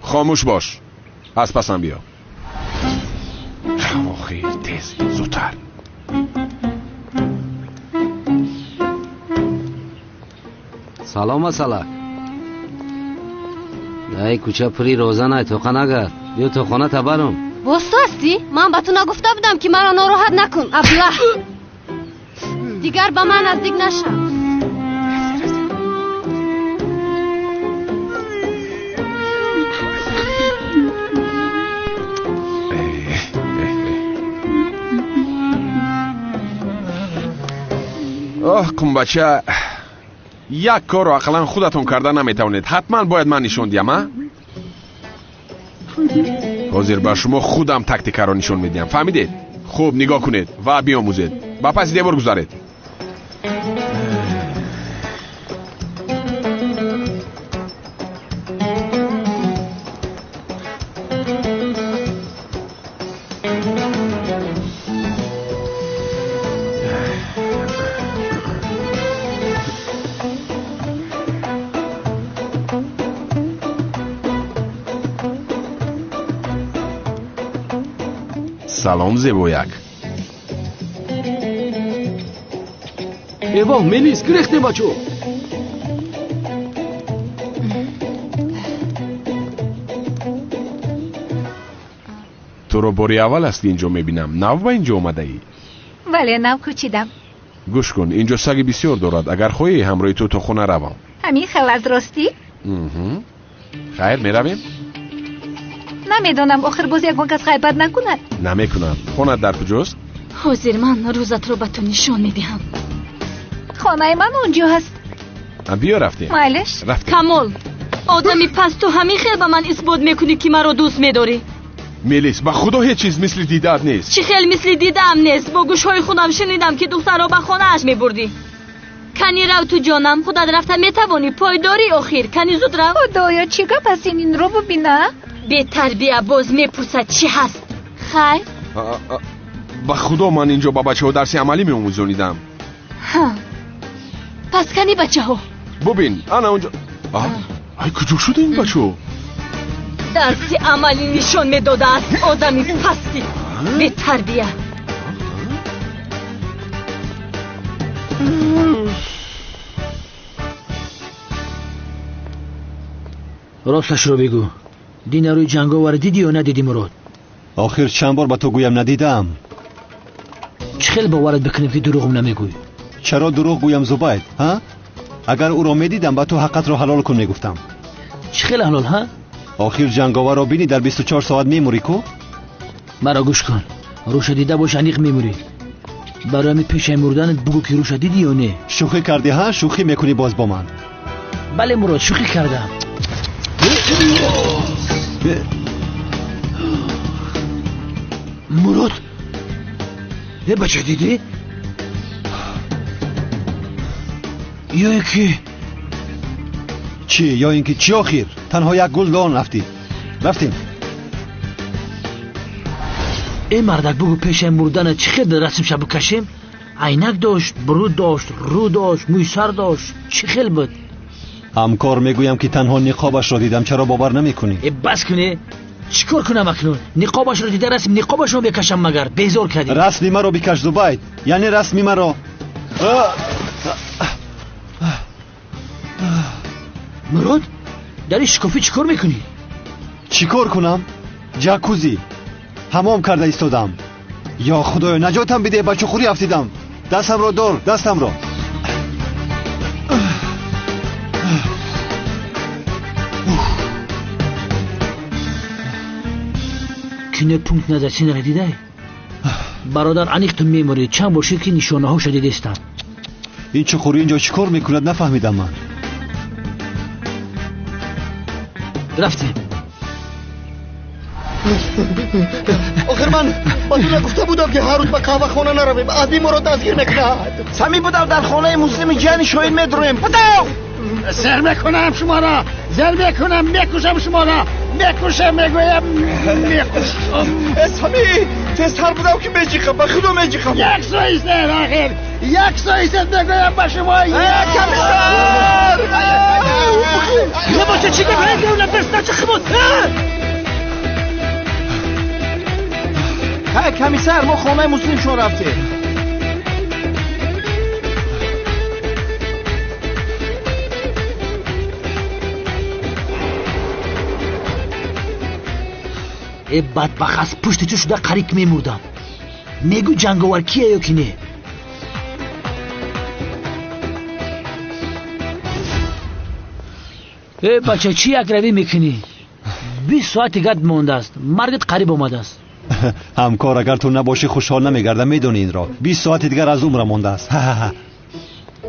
خاموش باش. از پسم بیا. خیر تیز زودتر. سلام مساله. ای کوچه پری روزانه توقع نگرد. بیا تو خانه تبرم. باز تو هستی؟ من به تو نگفته بودم که مرا ناراحت نکن. ابله دیگر به من نزدیک نشم. اوه قنبچه، یک کار رو اقلا خودتون کرده نمیتونید. حتما باید من نشون دیم. حاضر به شما خودم تاکتیک رو نشون میدیم، فهمیدید؟ خوب نگاه کنید و بیاموزید. با پس دیوار گذارید. سلام زیبویک. ایوان میلیس گرخته بچو. تو رو باری اول است اینجا میبینم. نو با اینجا اومده ای؟ ولی نو کوچیدم. گوش کن، اینجا سگ بسیار دارد. اگر خواهی همراه تو خونه روم. همین خیلی از راستی؟ خیر میرویم؟ نمیدونم آخر باز یکون کس غیبت نکند. نمیکنم. خونه در کجاست؟ حاضر من روزت رو به تو نشون میدهم. خانه من اونجا هست. بیا رفتیم. مایلش کمال، آدمی پس تو همین خیلی به من اثبات میکنی که مرا دوست میداری. میلیس به خدا هیچ چیز مثل دیدت نیست. چی خیلی مثل دیدم نیست. با گوشهای خودم شنیدم که دختر را به خانه اش میبردی. کنی رو تو جانم، خودت رفته میتوانی پایداری آخر. کنی زود رو. خدایا چیگه پس این رو ببینه. به تربیه باز میپرسد چی هست. خیر به خدا من اینجا با بچه ها درسی عملی میاموزونیدم. پس کنی بچه ها ببین انا اونجا ای کجا شده این بچه؟ درسی عملی نشان میداده است آدمی پستی به تربیه. راستش رو بگو، دیناروی جنگاور دیدی یا ندیدی مراد؟ آخر چند بار با تو گویم ندیدم. چه خیلی باورت بکنیم که دروغم نمیگوی؟ چرا دروغ گویم زبید؟ ها؟ اگر او را میدیدم با تو حقت را حلال کن میگفتم. چه خیلی حلال ها؟ آخر جنگاور را بینی در 24 ساعت میموری کو؟ مرا گوش کن، روش دیده باش انیق میموری. برای می پیش مردنت بگو که روش دیدی یا نه. شوخی کردی ها؟ شوخی میکنی باز با من؟ بله مراد، شوخی کردم. مراد یه بچه دیدی؟ یا اینکه چی؟ یا اینکه چی آخر؟ تنها یک گل دان رفتیم. این مردک بگو پیش مردن چه خیلی رسم شب بکشیم؟ عینک داشت، برود داشت، رو داشت، موی سر داشت، چه خیلی بود؟ همکار میگویم که تنها نقابش را دیدم، چرا باور نمیکنی؟ بس کنی؟ چیکار کنم اکنون؟ نقابش را دیده رسم نقابش را بکشم مگر؟ بیزار کردی؟ رسمی مرا بکش زبید، یعنی رسمی مرا. مراد در این شکافی چیکار میکنی؟ چیکار کنم؟ جاکوزی حمام کرده ایستادم. یا خدایا نجاتم بده، بچه خوری افتیدم. دستم را دار، دستم را. کنه پونک نزدین را دیده؟ برادر انیق تو میموری، چند باشید که نشانه ها شدیده استم. این چه خوری اینجا چیکار میکند نفهمیدم من. رفتیم. آخر من با تو نگفته بودم که هر روز به قهوه خانه نرویم، ادی ما را دستگیر نکند. سمی بودم در خانه مسلم جان شاید میدرویم. بودم زر میکنم شما را، زر میکنم، میکشم شما را، میکشم، میگویم میکشم. سمی تستر بودم که میجیخم، به خدا میجیخم. یک سایست آخر، یک سایست میگویم به شما. کمیسر نباشه چی که باید دیو نفرسته چه خبود. کمیسر ما خانه مسلم شما رفتیم. ای بدبخت از پشت تو شده قریک میمردم. میگو جنگاور کیه یا کی نه؟ ای بچه چی یک روی میکنی؟ 20 ساعت دیگه مونده است، مرگت قریب آمده است. همکار اگر تو نباشی خوشحال نمیگردم، میدونی این را. 20 ساعت دیگر از عمرم مونده است.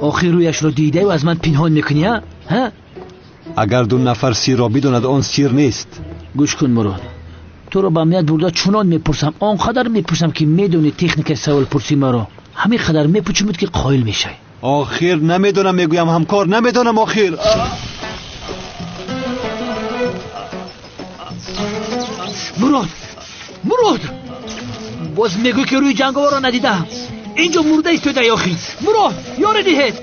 آخر رویش رو دیده و از من پنهان میکنی ها؟ اگر دو نفر سیر را بدوند آن سیر نیست. گوش کن مراد، تو رو به امنیت برده چنان میپرسم، آنقدر میپرسم که میدونی تکنیک سوال پرسی مرا همین قدر میپوچمید که قایل میشه. آخر نمیدونم، میگویم همکار نمیدونم. آخر مراد باز میگوی که روی جنگاور را ندیده. اینجا مرده است تو آخی. مراد یار دیهید،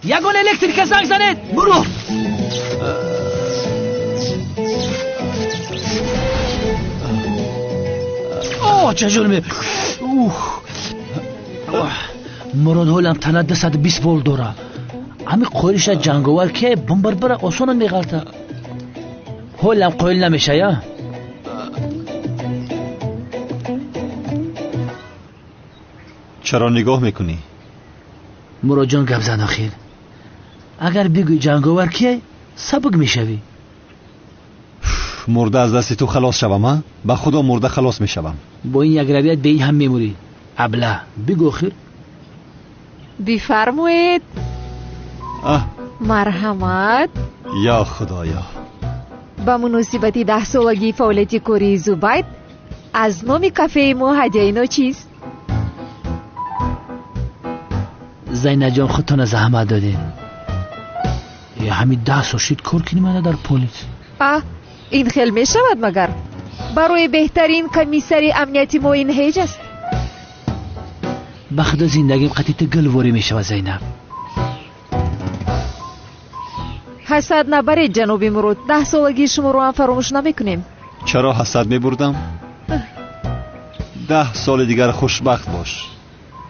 یگان الکتریک زنگ زنید. مراد چجور می مراد حالم تنه 220 ولت داره. همین قویلش جنگاور که بمبر بره آسان میغلطه. حالم قویل نمیشه یا؟ چرا نگاه میکنی؟ مراد جان گپ زن آخر. اگر بگوی جنگاور که سبک میشوی. مرده از دست تو خلاص شوم ها؟ به خدا مرده خلاص میشوم. با این یک رویت به این هم میموری. ابله بگو آخر. بفرمایید. مرحمت. یا خدایا. با مناسبت 10 سالگی فعالیت کوری زبید از نام کافه ما هدیه نو چیست؟ زینب جان خودتان زحمت دادین. همین 10 سال شد کار کنیم من در پلیس. این خیلی می شود مگر؟ برای بهترین کمیسری امنیتی ما این هیچ است. به خدا زندگیم قطعیت گلواری می شود زینب. حسد نبرید جناب مرود. 10 سالگی شما رو هم فراموش نمیکنیم. چرا حسد میبردم؟ 10 سال دیگر خوشبخت باش.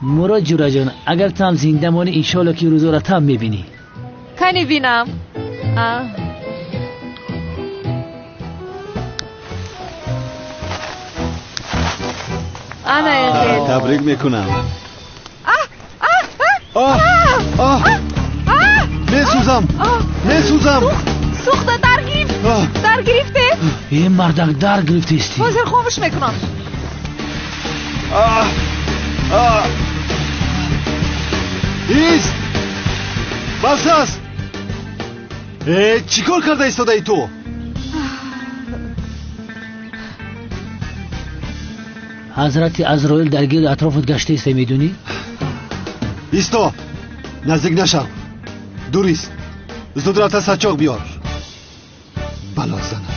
مراد جورا جان اگر تو هم زنده مانی انشالله که روزا را تو هم میبینی. کنی بینم. تبریک میکنم. میسوزم. سوخته در گرفته. این مردک در گرفته استی. حاضر خاموش میکنم. ایست بس است. چیکار کرده ایستاده ای تو؟ حضرت عزرائیل در گرد اطرافت گشته است میدونی؟ ایستا نزدیک نشو. دوریست. زود رفته سچاق بیار. بلا زند.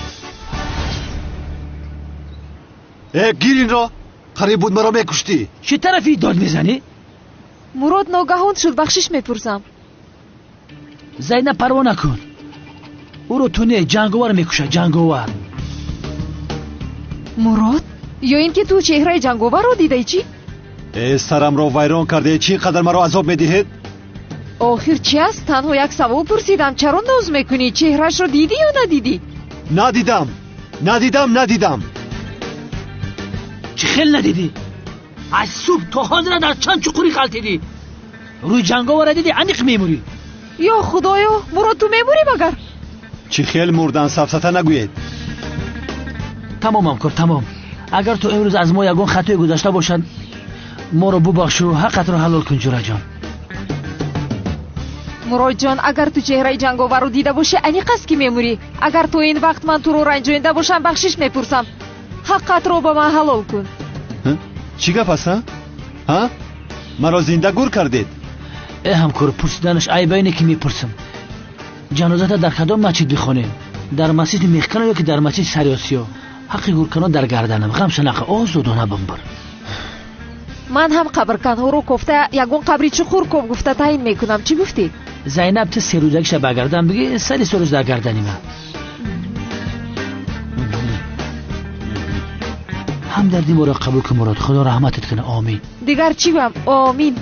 گیر این را. قریب بود مرا میکشتی. چه طرفی داد میزنی؟ مراد ناگهان شد. بخشش میپرسم. زینب پروا نکن. او رو تو نه جنگاور میکشه. جنگاور. مراد یا این که تو چهره جنگاور رو دیده چی؟ سرم را ویران کرده. چی قدر مرا عذاب میدهید؟ آخر چی است؟ تنها یک سوال پرسیدم. چرا ناز میکنی؟ چهرهش رو دیدی یا ندیدی؟ ندیدم. چی خیل ندیدی؟ از صبح تا حاضر در چند چقوری غلطیدی. روی جنگاور دیدی انیق میموری. یا خدایا مراد تو میموری مگر؟ چی خیل مردن سفسطه نگوید. تمامم کن تمام. اگر تو امروز از ما یگان خطای گذاشته باشد ما رو ببخش و حقت رو حلال کن جورا جان. مراد جان اگر تو چهره جنگاور رو دیده باشه انیق است که میموری. اگر تو این وقت من تو رو رنجونده باشم بخشش میپرسم. حقت رو به من حلال کن. چی گپ است ها؟ مرا زنده گور کردید. همکار پرسیدنش عیب اینه که میپرسم. جنازت در کدام مسجد بخونیم؟ در مسجد میخکنه یا که در مسجد سریاسیا؟ حقی گورکنان در گردنم. غمش نخه آزادانه بمبر. من هم قبرکنها رو گفته یگون قبری چخور کب گفته تعیین میکنم. چی گفتی؟ زینب تو 3 روزگیش برگردم بگی سری 3 روز در گردنی من. همدردی ما را قبول کن مراد. خدا رحمتت کنه. آمین. دیگر چی بم؟ آمین.